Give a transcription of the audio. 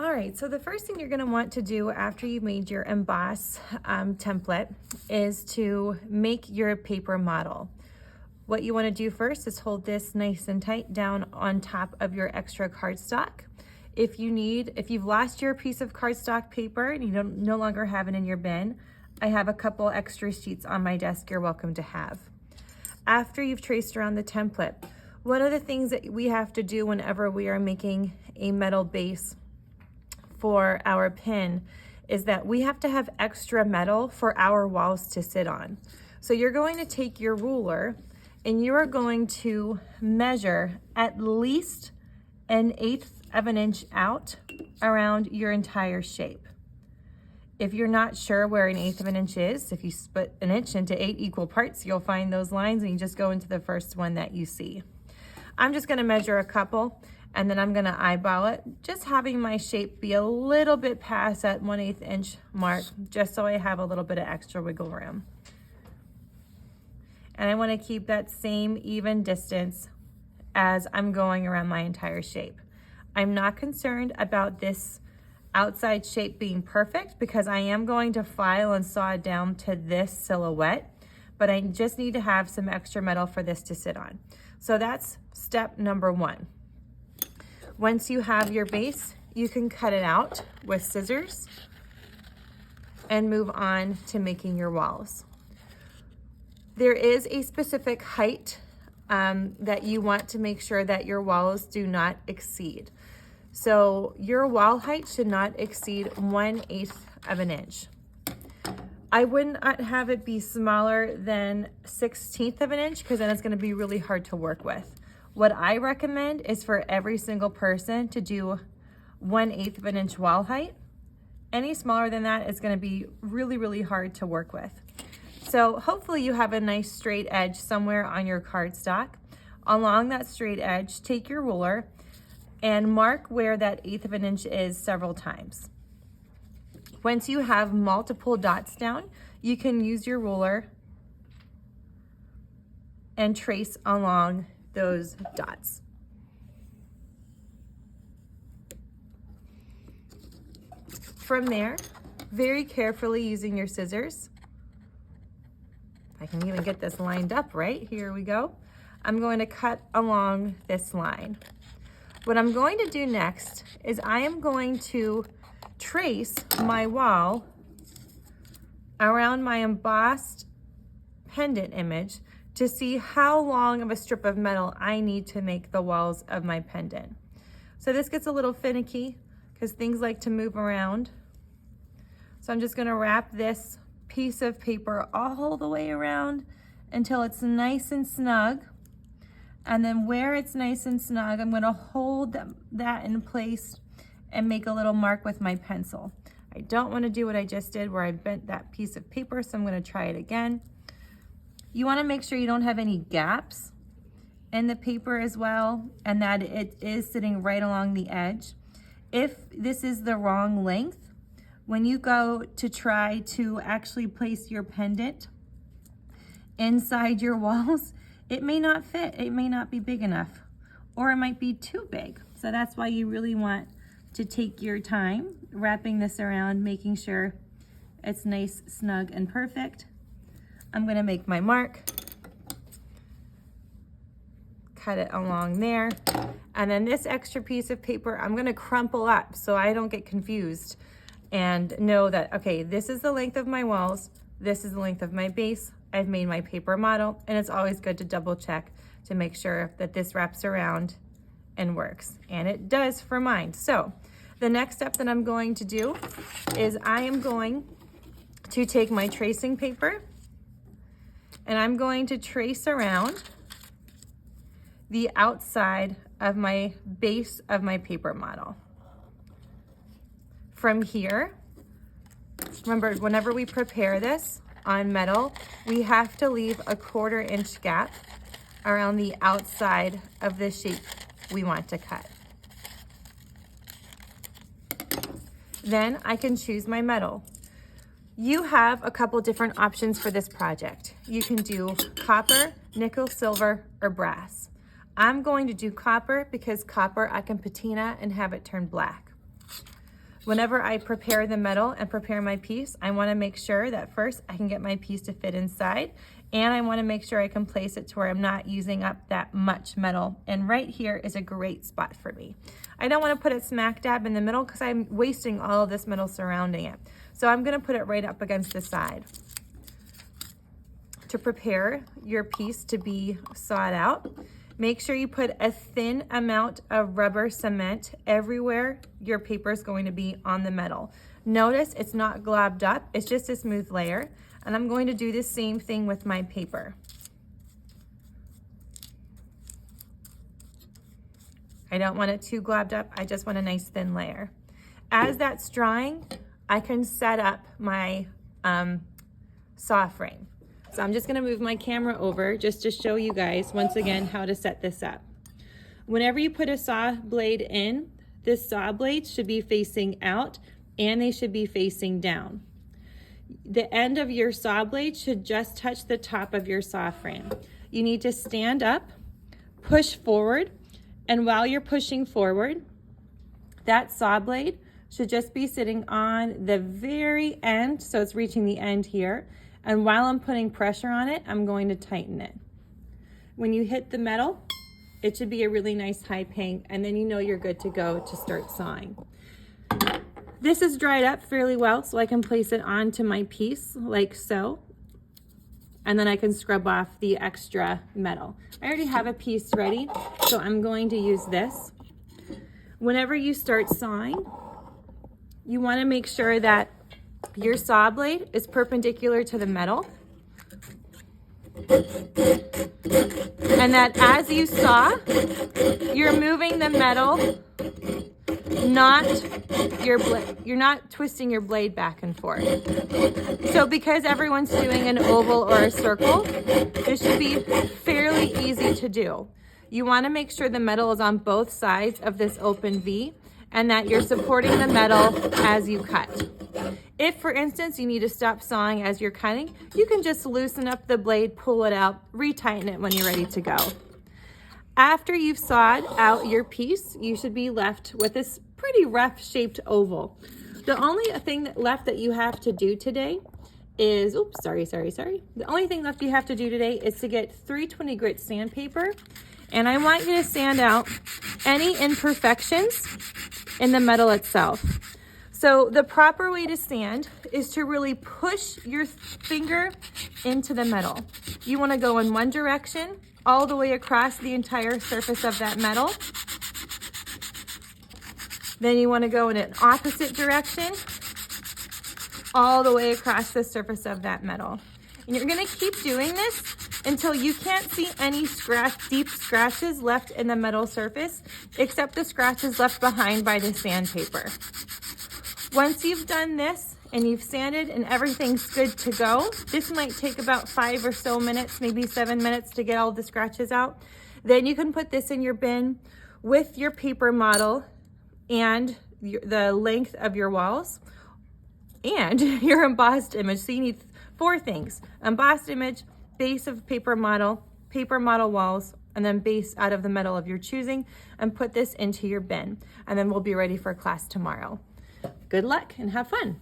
All right, so the first thing you're gonna want to do after you've made your emboss template is to make your paper model. What you wanna do first is hold this nice and tight down on top of your extra cardstock. If you've lost your piece of cardstock paper and you no longer have it in your bin, I have a couple extra sheets on my desk you're welcome to have. After you've traced around the template, one of the things that we have to do whenever we are making a metal base for our pin is that we have to have extra metal for our walls to sit on. So you're going to take your ruler and you are going to measure at least 1/8 of an inch out around your entire shape. If you're not sure where 1/8 of an inch is, if you split an inch into 8 equal parts, you'll find those lines and you just go into the first one that you see. I'm just gonna measure a couple and then I'm gonna eyeball it, just having my shape be a little bit past that 1/8 inch mark, just so I have a little bit of extra wiggle room. And I wanna keep that same even distance as I'm going around my entire shape. I'm not concerned about this outside shape being perfect because I am going to file and saw it down to this silhouette, but I just need to have some extra metal for this to sit on. So that's step number 1. Once you have your base, you can cut it out with scissors and move on to making your walls. There is a specific height that you want to make sure that your walls do not exceed. So your wall height should not exceed 1/8 of an inch. I would not have it be smaller than 1/16 of an inch because then it's going to be really hard to work with. What I recommend is for every single person to do 1/8 of an inch wall height. Any smaller than that is going to be really, really hard to work with. So hopefully you have a nice straight edge somewhere on your cardstock. Along that straight edge, take your ruler and mark where that 1/8 of an inch is several times. Once you have multiple dots down, you can use your ruler and trace along those dots. From there, very carefully using your scissors, I can even get this lined up right, here we go. I'm going to cut along this line. What I'm going to do next is I am going to trace my wall around my embossed pendant image to see how long of a strip of metal I need to make the walls of my pendant. So this gets a little finicky because things like to move around. So I'm just gonna wrap this piece of paper all the way around until it's nice and snug. And then where it's nice and snug, I'm gonna hold that in place and make a little mark with my pencil. I don't wanna do what I just did where I bent that piece of paper, so I'm gonna try it again. You wanna make sure you don't have any gaps in the paper as well, and that it is sitting right along the edge. If this is the wrong length, when you go to try to actually place your pendant inside your walls, it may not fit, it may not be big enough, or it might be too big. So that's why you really want to take your time wrapping this around, making sure it's nice, snug, and perfect. I'm gonna make my mark, cut it along there, and then this extra piece of paper, I'm gonna crumple up so I don't get confused and know that, okay, this is the length of my walls, this is the length of my base, I've made my paper model, and it's always good to double check to make sure that this wraps around and works. And it does for mine. So the next step that I'm going to do is I am going to take my tracing paper and I'm going to trace around the outside of my base of my paper model. From here, remember, whenever we prepare this on metal, we have to leave a 1/4 inch gap around the outside of the shape we want to cut. Then I can choose my metal. You have a couple different options for this project. You can do copper, nickel, silver, or brass. I'm going to do copper because copper I can patina and have it turn black. Whenever I prepare the metal and prepare my piece, I want to make sure that first I can get my piece to fit inside, and I want to make sure I can place it to where I'm not using up that much metal. And right here is a great spot for me. I don't want to put it smack dab in the middle because I'm wasting all of this metal surrounding it. So I'm going to put it right up against the side. To prepare your piece to be sawed out, make sure you put a thin amount of rubber cement everywhere your paper is going to be on the metal. Notice it's not globbed up, it's just a smooth layer. And I'm going to do the same thing with my paper. I don't want it too globbed up, I just want a nice thin layer. As that's drying, I can set up my saw frame. So I'm just gonna move my camera over just to show you guys once again how to set this up. Whenever you put a saw blade in, this saw blade should be facing out and they should be facing down. The end of your saw blade should just touch the top of your saw frame. You need to stand up, push forward, and while you're pushing forward, that saw blade should just be sitting on the very end, so it's reaching the end here. And while I'm putting pressure on it, I'm going to tighten it. When you hit the metal, it should be a really nice high ping, and then you know you're good to go to start sawing. This is dried up fairly well, so I can place it onto my piece like so. And then I can scrub off the extra metal. I already have a piece ready, so I'm going to use this. Whenever you start sawing, you want to make sure that your saw blade is perpendicular to the metal. And that as you saw, you're moving the metal, you're not twisting your blade back and forth. So because everyone's doing an oval or a circle, this should be fairly easy to do. You want to make sure the metal is on both sides of this open V and that you're supporting the metal as you cut. If, for instance, you need to stop sawing as you're cutting, you can just loosen up the blade, pull it out, retighten it when you're ready to go. After you've sawed out your piece, you should be left with this pretty rough shaped oval. The only thing left that you have to do today is, The only thing left you have to do today is to get 320 grit sandpaper, and I want you to sand out any imperfections in the metal itself. So the proper way to sand is to really push your finger into the metal. You want to go in one direction all the way across the entire surface of that metal. Then you want to go in an opposite direction all the way across the surface of that metal. And you're going to keep doing this until you can't see any deep scratches left in the metal surface, except the scratches left behind by the sandpaper. Once you've done this and you've sanded and everything's good to go, this might take about 5 or so minutes, maybe 7 minutes to get all the scratches out. Then you can put this in your bin with your paper model and the length of your walls and your embossed image. So you need 4 things: embossed image, base of paper model walls, and then base out of the metal of your choosing, and put this into your bin. And then we'll be ready for class tomorrow. Good luck and have fun.